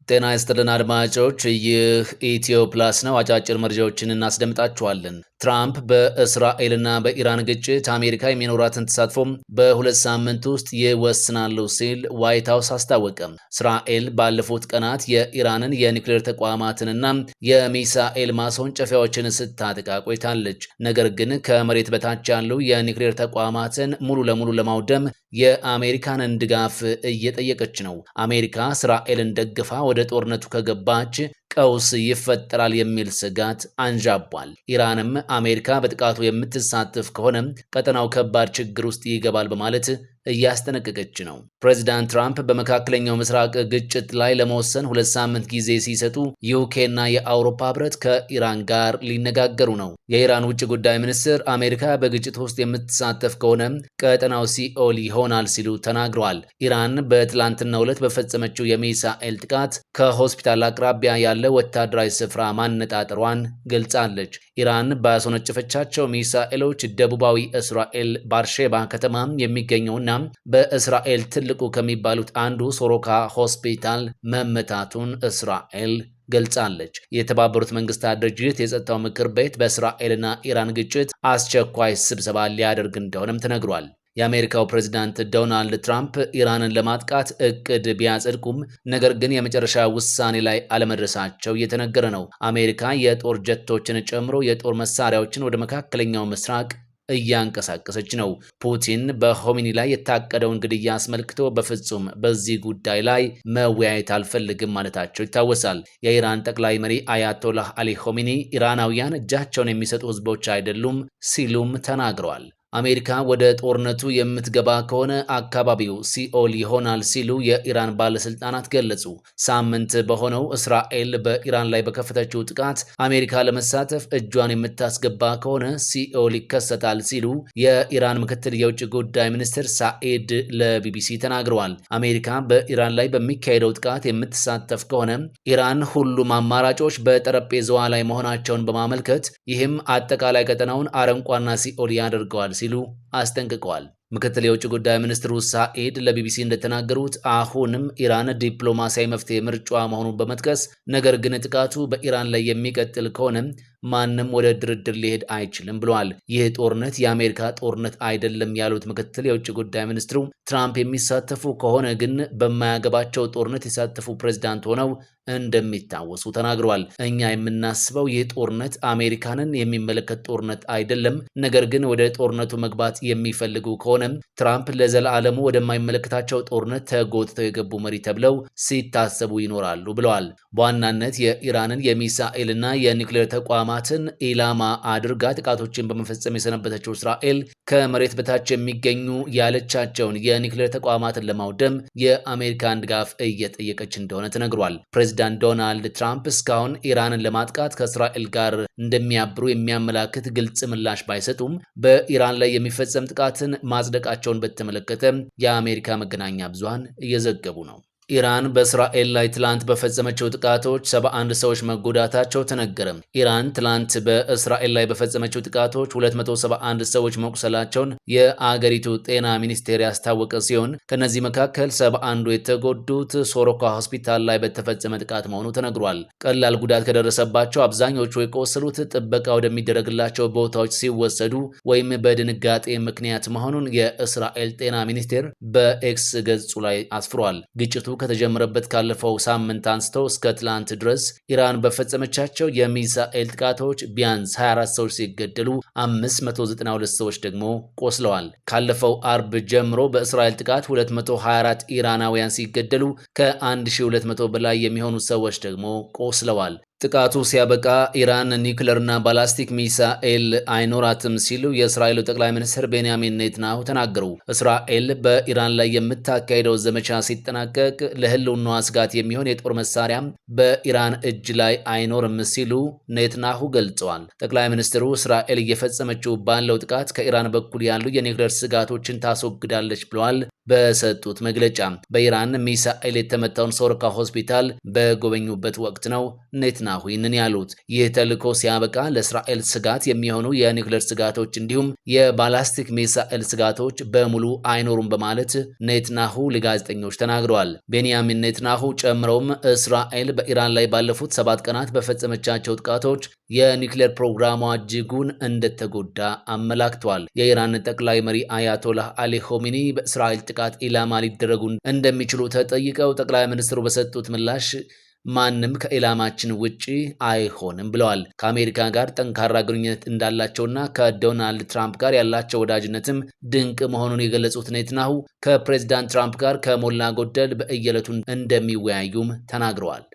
ጤና ይስጥልን አድማጮች፣ ይህ ኢትዮ ፕላስ ነው። አጫጭር መረጃዎችን እናስደምጣችኋለን። ትራምፕ በእስራኤልና በኢራን ግጭት አሜሪካ የሚኖራትን ተሳትፎ በሁለት ሳምንት ውስጥ ይወስናሉ ሲል ዋይት ሀውስ አስታወቀ። እስራኤል ባለፉት ቀናት የኢራንን የኒውክሌር ተቋማትንና የሚሳኤል ማስወንጨፊያዎችን ስታጠቃ ቆይታለች። ነገር ግን ከመሬት በታች ያሉ የኒውክሌር ተቋማትን ሙሉ ለሙሉ ለማውደም የአሜሪካንን ድጋፍ እየጠየቀች ነው። አሜሪካ እስራኤልን ደግፋ ወደ ጦርነቱ ከገባች ቀውስ ይፈጠራል የሚል ስጋት አንዣቧል። ኢራንም አሜሪካ በጥቃቱ የምትሳተፍ ከሆነ ቀጠናው ከባድ ችግር ውስጥ ይገባል በማለት እያስጠነቀቀች ነው። ፕሬዚዳንት ትራምፕ በመካከለኛው ምስራቅ ግጭት ላይ ለመወሰን ሁለት ሳምንት ጊዜ ሲሰጡ ዩኬና የአውሮፓ ህብረት ከኢራን ጋር ሊነጋገሩ ነው። የኢራን ውጭ ጉዳይ ሚኒስትር አሜሪካ በግጭት ውስጥ የምትሳተፍ ከሆነ ቀጠናው ሲኦል ይሆናል ሲሉ ተናግረዋል። ኢራን በትላንትናው ዕለት በፈጸመችው የሚሳኤል ጥቃት ከሆስፒታል አቅራቢያ ያለ ወታደራዊ ስፍራ ማነጣጠሯን ገልጻለች። ኢራን ባስወነጨፈቻቸው ሚሳኤሎች ደቡባዊ እስራኤል ባርሼባ ከተማ የሚገኘውና በእስራኤል ትልቁ ከሚባሉት አንዱ ሶሮካ ሆስፒታል መመታቱን እስራኤል ገልጻለች። የተባበሩት መንግስታት ድርጅት የጸጥታው ምክር ቤት በእስራኤልና ኢራን ግጭት አስቸኳይ ስብሰባ ሊያደርግ እንደሆነም ተነግሯል። የአሜሪካው ፕሬዝዳንት ዶናልድ ትራምፕ ኢራንን ለማጥቃት እቅድ ቢያጸድቁም ነገር ግን የመጨረሻ ውሳኔ ላይ አለመድረሳቸው እየተነገረ ነው። አሜሪካ የጦር ጀቶችን ጨምሮ የጦር መሳሪያዎችን ወደ መካከለኛው ምስራቅ እያንቀሳቀሰች ነው። ፑቲን በሆሚኒ ላይ የታቀደውን ግድያ አስመልክቶ በፍጹም በዚህ ጉዳይ ላይ መወያየት አልፈልግም ማለታቸው ይታወሳል። የኢራን ጠቅላይ መሪ አያቶላህ አሊ ሆሚኒ ኢራናውያን እጃቸውን የሚሰጡ ህዝቦች አይደሉም ሲሉም ተናግረዋል። አሜሪካ ወደ ጦርነቱ የምትገባ ከሆነ አካባቢው ሲኦል ይሆናል ሲሉ የኢራን ባለስልጣናት ገለጹ። ሳምንት በሆነው እስራኤል በኢራን ላይ በከፈተችው ጥቃት አሜሪካ ለመሳተፍ እጇን የምታስገባ ከሆነ ሲኦል ይከሰታል ሲሉ የኢራን ምክትል የውጭ ጉዳይ ሚኒስትር ሳኤድ ለቢቢሲ ተናግረዋል። አሜሪካ በኢራን ላይ በሚካሄደው ጥቃት የምትሳተፍ ከሆነ ኢራን ሁሉም አማራጮች በጠረጴዛዋ ላይ መሆናቸውን በማመልከት ይህም አጠቃላይ ቀጠናውን አረንቋና ሲኦል ያደርገዋል ሲሉ አስጠንቅቀዋል። ምክትል የውጭ ጉዳይ ሚኒስትሩ ሳኤድ ለቢቢሲ እንደተናገሩት አሁንም ኢራን ዲፕሎማሲያዊ መፍትሄ ምርጫዋ መሆኑን በመጥቀስ ነገር ግን ጥቃቱ በኢራን ላይ የሚቀጥል ከሆነ ማንም ወደ ድርድር ሊሄድ አይችልም ብለዋል። ይህ ጦርነት የአሜሪካ ጦርነት አይደለም ያሉት ምክትል የውጭ ጉዳይ ሚኒስትሩ ትራምፕ የሚሳተፉ ከሆነ ግን በማያገባቸው ጦርነት የሳተፉ ፕሬዝዳንት ሆነው እንደሚታወሱ ተናግረዋል። እኛ የምናስበው ይህ ጦርነት አሜሪካንን የሚመለከት ጦርነት አይደለም፣ ነገር ግን ወደ ጦርነቱ መግባት የሚፈልጉ ከሆነ ትራምፕ ለዘላለሙ ወደማይመለከታቸው ጦርነት ተጎትተው የገቡ መሪ ተብለው ሲታሰቡ ይኖራሉ ብለዋል። በዋናነት የኢራንን የሚሳኤልና የኒውክሌር ተቋማትን ኢላማ አድርጋ ጥቃቶችን በመፈጸም የሰነበተችው እስራኤል ከመሬት በታች የሚገኙ ያለቻቸውን የኒውክሌር ተቋማትን ለማውደም የአሜሪካን ድጋፍ እየጠየቀች እንደሆነ ተነግሯል። ፕሬዚዳንት ዶናልድ ትራምፕ እስካሁን ኢራንን ለማጥቃት ከእስራኤል ጋር እንደሚያብሩ የሚያመላክት ግልጽ ምላሽ ባይሰጡም በኢራን ላይ የሚፈጸም ጥቃትን ማጽደቃቸውን በተመለከተ የአሜሪካ መገናኛ ብዙሃን እየዘገቡ ነው። ኢራን በእስራኤል ላይ ትላንት በፈጸመችው ጥቃቶች 71 ሰዎች መጎዳታቸው ተነገረ። ኢራን ትላንት በእስራኤል ላይ በፈጸመችው ጥቃቶች 271 ሰዎች መቁሰላቸውን የአገሪቱ ጤና ሚኒስቴር ያስታወቀ ሲሆን ከነዚህ መካከል 71 የተጎዱት ሶሮካ ሆስፒታል ላይ በተፈጸመ ጥቃት መሆኑ ተነግሯል። ቀላል ጉዳት ከደረሰባቸው አብዛኞቹ የቆሰሉት ጥበቃ ወደሚደረግላቸው ቦታዎች ሲወሰዱ ወይም በድንጋጤ ምክንያት መሆኑን የእስራኤል ጤና ሚኒስቴር በኤክስ ገጹ ላይ አስፍሯል። ግጭቱ ከተጀመረበት ካለፈው ሳምንት አንስተው እስከ ትላንት ድረስ ኢራን በፈጸመቻቸው የሚሳኤል ጥቃቶች ቢያንስ 24 ሰዎች ሲገደሉ 592 ሰዎች ደግሞ ቆስለዋል። ካለፈው አርብ ጀምሮ በእስራኤል ጥቃት 224 ኢራናውያን ሲገደሉ ከ1200 በላይ የሚሆኑ ሰዎች ደግሞ ቆስለዋል። ጥቃቱ ሲያበቃ ኢራን ኒውክለርና ባላስቲክ ሚሳኤል አይኖራትም ሲሉ የእስራኤሉ ጠቅላይ ሚኒስትር ቤንያሚን ኔትናሁ ተናገሩ። እስራኤል በኢራን ላይ የምታካሄደው ዘመቻ ሲጠናቀቅ ለሕልውናዋ ስጋት የሚሆን የጦር መሳሪያም በኢራን እጅ ላይ አይኖርም ሲሉ ኔትናሁ ገልጸዋል። ጠቅላይ ሚኒስትሩ እስራኤል እየፈጸመችው ባለው ጥቃት ከኢራን በኩል ያሉ የኒውክለር ስጋቶችን ታስወግዳለች ብለዋል። በሰጡት መግለጫ በኢራን ሚሳኤል የተመታውን ሶርካ ሆስፒታል በጎበኙበት ወቅት ነው ኔትናሁ ይህንን ያሉት። ይህ ተልዕኮ ሲያበቃ ለእስራኤል ስጋት የሚሆኑ የኒውክሌር ስጋቶች እንዲሁም የባላስቲክ ሚሳኤል ስጋቶች በሙሉ አይኖሩም በማለት ኔትናሁ ለጋዜጠኞች ተናግረዋል። ቤንያሚን ኔትናሁ ጨምረውም እስራኤል በኢራን ላይ ባለፉት 7 ቀናት በፈጸመቻቸው ጥቃቶች የኒውክሌር ፕሮግራሟ እጅጉን እንደተጎዳ አመላክተዋል። የኢራን ጠቅላይ መሪ አያቶላህ አሊ ሆሚኒ በእስራኤል ጥቃት ኢላማ ሊደረጉ እንደሚችሉ ተጠይቀው ጠቅላይ ሚኒስትሩ በሰጡት ምላሽ ማንም ከኢላማችን ውጪ አይሆንም ብለዋል። ከአሜሪካ ጋር ጠንካራ ግንኙነት እንዳላቸውና ከዶናልድ ትራምፕ ጋር ያላቸው ወዳጅነትም ድንቅ መሆኑን የገለጹት ኔትናሁ ከፕሬዚዳንት ትራምፕ ጋር ከሞላ ጎደል በየዕለቱ እንደሚወያዩም ተናግረዋል።